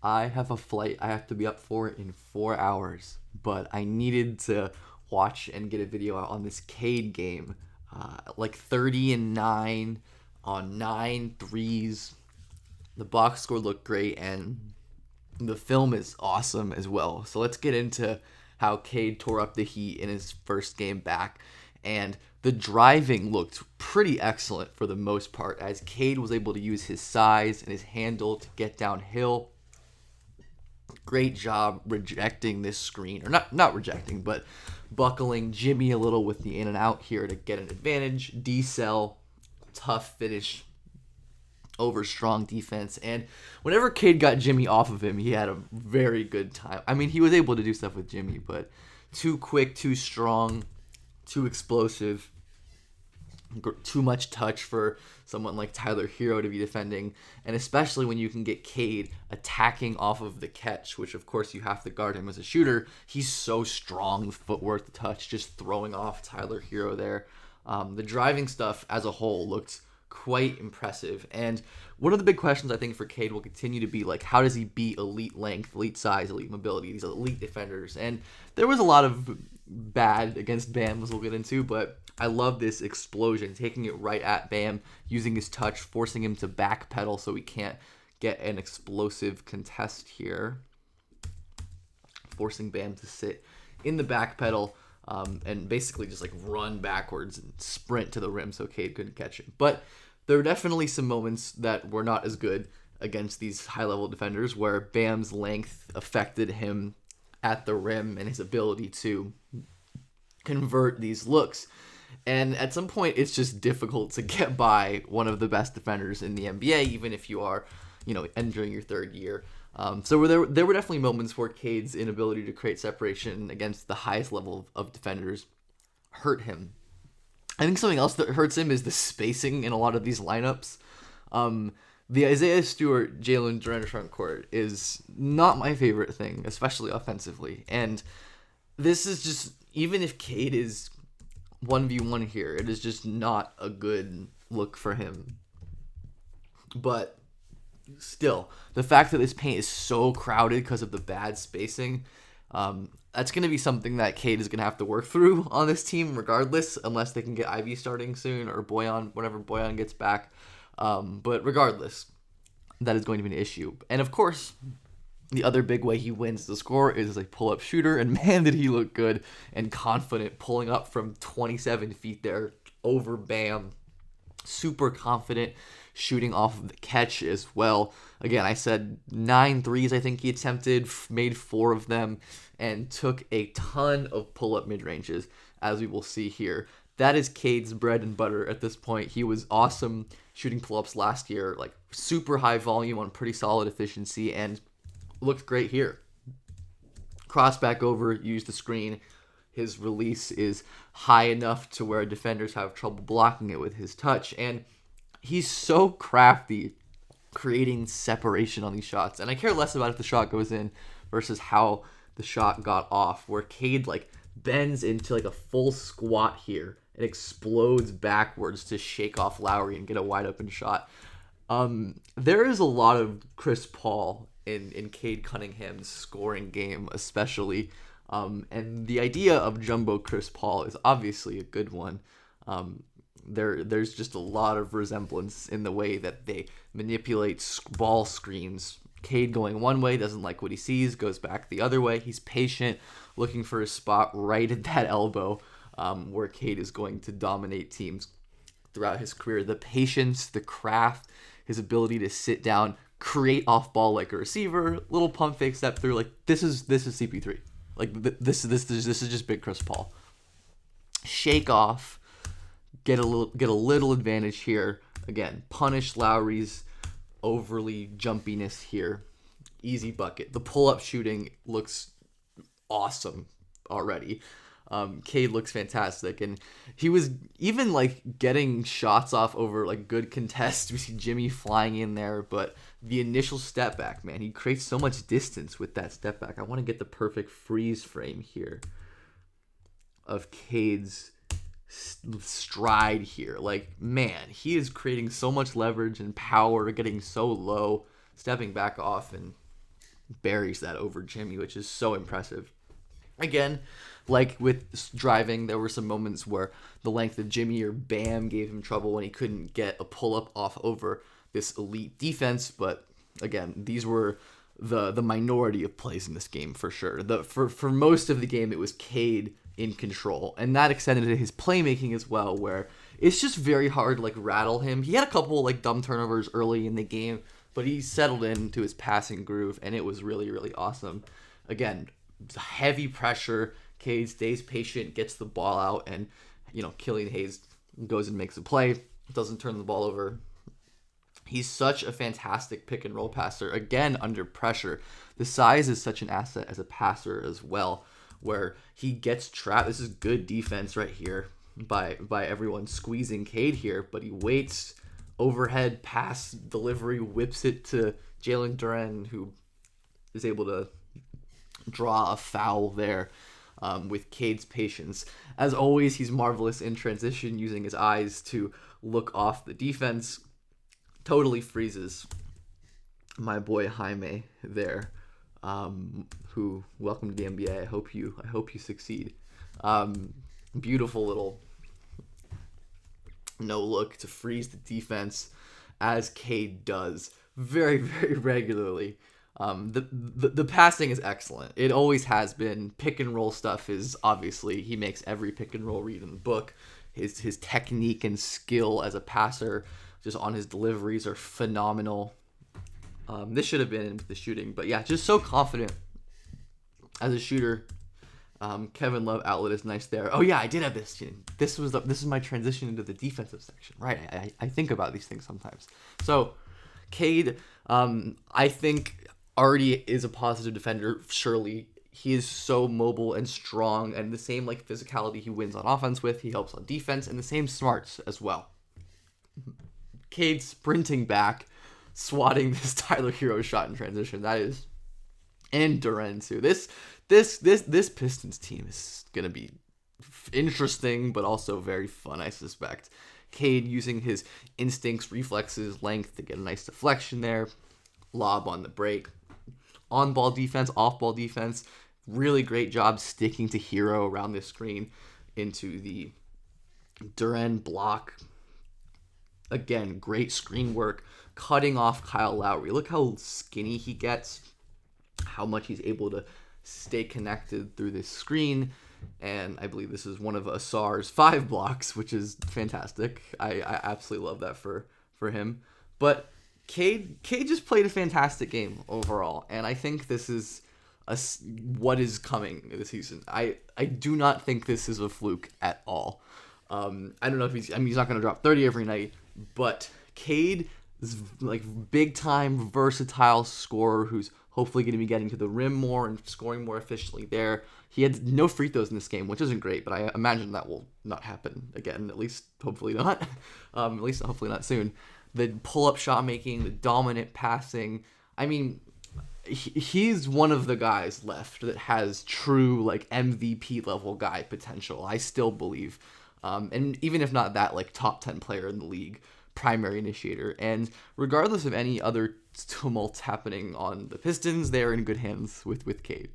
I have a flight I have to be up for in 4 hours, but I needed to watch and get a video out on this Cade game. Like 30-9 on nine threes. The box score looked great, and the film is awesome as well. So let's get into how Cade tore up the Heat in his first game back. And the driving looked pretty excellent for the most part, as Cade was able to use his size and his handle to get downhill. Great job rejecting this screen, or not rejecting, but buckling Jimmy a little with the in and out here to get an advantage. D-cell, tough finish over strong defense. And whenever Cade got Jimmy off of him, he had a very good time. I mean, he was able to do stuff with Jimmy, but too quick, too strong, too explosive, too much touch for someone like Tyler Hero to be defending. And especially when you can get Cade attacking off of the catch, which of course you have to guard him as a shooter. He's so strong with footwork, the touch, just throwing off Tyler Hero there. The driving stuff as a whole looked quite impressive. And one of the big questions I think for Cade will continue to be like, how does he beat elite length, elite size, elite mobility, these elite defenders? And there was a lot of bad against Bam, as we'll get into, but I love this explosion, taking it right at Bam, using his touch, forcing him to backpedal so he can't get an explosive contest here, forcing Bam to sit in the backpedal. And basically just like run backwards and sprint to the rim so Cade couldn't catch him. But there were definitely some moments that were not as good against these high-level defenders where Bam's length affected him at the rim and his ability to convert these looks. And at some point, it's just difficult to get by one of the best defenders in the NBA, even if you are, entering your third year. So there were definitely moments where Cade's inability to create separation against the highest level of defenders hurt him. I think something else that hurts him is the spacing in a lot of these lineups. The Isaiah Stewart, Jalen Duren front court is not my favorite thing, especially offensively. And this is just, even if Cade is 1v1 here, it is just not a good look for him. But still, the fact that this paint is so crowded because of the bad spacing, that's going to be something that Cade is going to have to work through on this team regardless, unless they can get Ivy starting soon or Boyan, whenever Boyan gets back. But regardless, that is going to be an issue. And of course, the other big way he wins the score is a pull-up shooter, and man, did he look good and confident pulling up from 27 feet there over Bam. Super confident shooting off of the catch as well. Again, I said 9 threes I think he attempted, made 4 of them, and took a ton of pull-up mid-ranges, as we will see here. That is Cade's bread and butter at this point. He was awesome shooting pull-ups last year, like super high volume on pretty solid efficiency, and looked great here. Cross back over, use the screen. His release is high enough to where defenders have trouble blocking it with his touch, and he's so crafty creating separation on these shots. And I care less about if the shot goes in versus how the shot got off, where Cade like bends into like a full squat here and explodes backwards to shake off Lowry and get a wide open shot. There is a lot of Chris Paul in Cade Cunningham's scoring game, especially. And the idea of Jumbo Chris Paul is obviously a good one. There's just a lot of resemblance in the way that they manipulate ball screens. Cade going one way, doesn't like what he sees, goes back the other way. He's patient, looking for a spot right at that elbow, where Cade is going to dominate teams throughout his career. The patience, the craft, his ability to sit down, create off ball like a receiver, little pump fake step through. Like this is CP3. Like this is just big Chris Paul. Shake off, get a little advantage here. Again, punish Lowry's overly jumpiness here. Easy bucket. The pull-up shooting looks awesome already. Cade looks fantastic, and he was even like getting shots off over like good contests. We see Jimmy flying in there, but the initial step back, man, he creates so much distance with that step back. I want to get the perfect freeze frame here of Cade's stride here. Like, man, he is creating so much leverage and power, getting so low, stepping back off, and buries that over Jimmy, which is so impressive. Again, like with driving, there were some moments where the length of Jimmy or Bam gave him trouble when he couldn't get a pull-up off over this elite defense. But again, these were the minority of plays in this game for sure. For most of the game, it was Cade in control, and that extended to his playmaking as well, where it's just very hard to like rattle him. He had a couple like dumb turnovers early in the game, but he settled into his passing groove, and it was really, really awesome. Again, heavy pressure. Cade stays patient, gets the ball out, and Killian Hayes goes and makes a play. Doesn't turn the ball over. He's such a fantastic pick and roll passer. Again, under pressure, the size is such an asset as a passer as well, where he gets trapped. This is good defense right here by everyone squeezing Cade here, but he waits, overhead pass delivery, whips it to Jalen Duren, who is able to draw a foul there with Cade's patience. As always, he's marvelous in transition, using his eyes to look off the defense. Totally freezes my boy Jaime there, who, welcome to the NBA. I hope you succeed. Beautiful little no look to freeze the defense, as Cade does very, very regularly. The passing is excellent. It always has been. Pick and roll stuff is obviously, he makes every pick and roll read in the book. His technique and skill as a passer, just on his deliveries, are phenomenal. This should have been in the shooting, but yeah, just so confident as a shooter. Kevin Love outlet is nice there. Oh yeah, I did have this. This is my transition into the defensive section, right? I think about these things sometimes. So, Cade, I think already is a positive defender. Surely he is so mobile and strong, and the same like physicality he wins on offense with, he helps on defense, and the same smarts as well. Cade sprinting back, swatting this Tyler Hero shot in transition. That is, and Duren too. This Pistons team is gonna be interesting, but also very fun, I suspect. Cade using his instincts, reflexes, length to get a nice deflection there. Lob on the break. On-ball defense, off-ball defense. Really great job sticking to Hero around this screen into the Duren block. Again, great screen work. Cutting off Kyle Lowry. Look how skinny he gets. How much he's able to stay connected through this screen. And I believe this is one of Asar's 5 blocks, which is fantastic. I absolutely love that for him. But Cade just played a fantastic game overall, and I think this is what is coming this season. I do not think this is a fluke at all. I don't know if he's not going to drop 30 every night, but Cade is like big time versatile scorer who's hopefully going to be getting to the rim more and scoring more efficiently there. He had no free throws in this game, which isn't great, but I imagine that will not happen again. At least hopefully not. Hopefully not soon. The pull-up shot making, the dominant passing. I mean, he's one of the guys left that has true like MVP level guy potential. I still believe, and even if not that, like top 10 player in the league, primary initiator. And regardless of any other tumults happening on the Pistons, they're in good hands with Cade.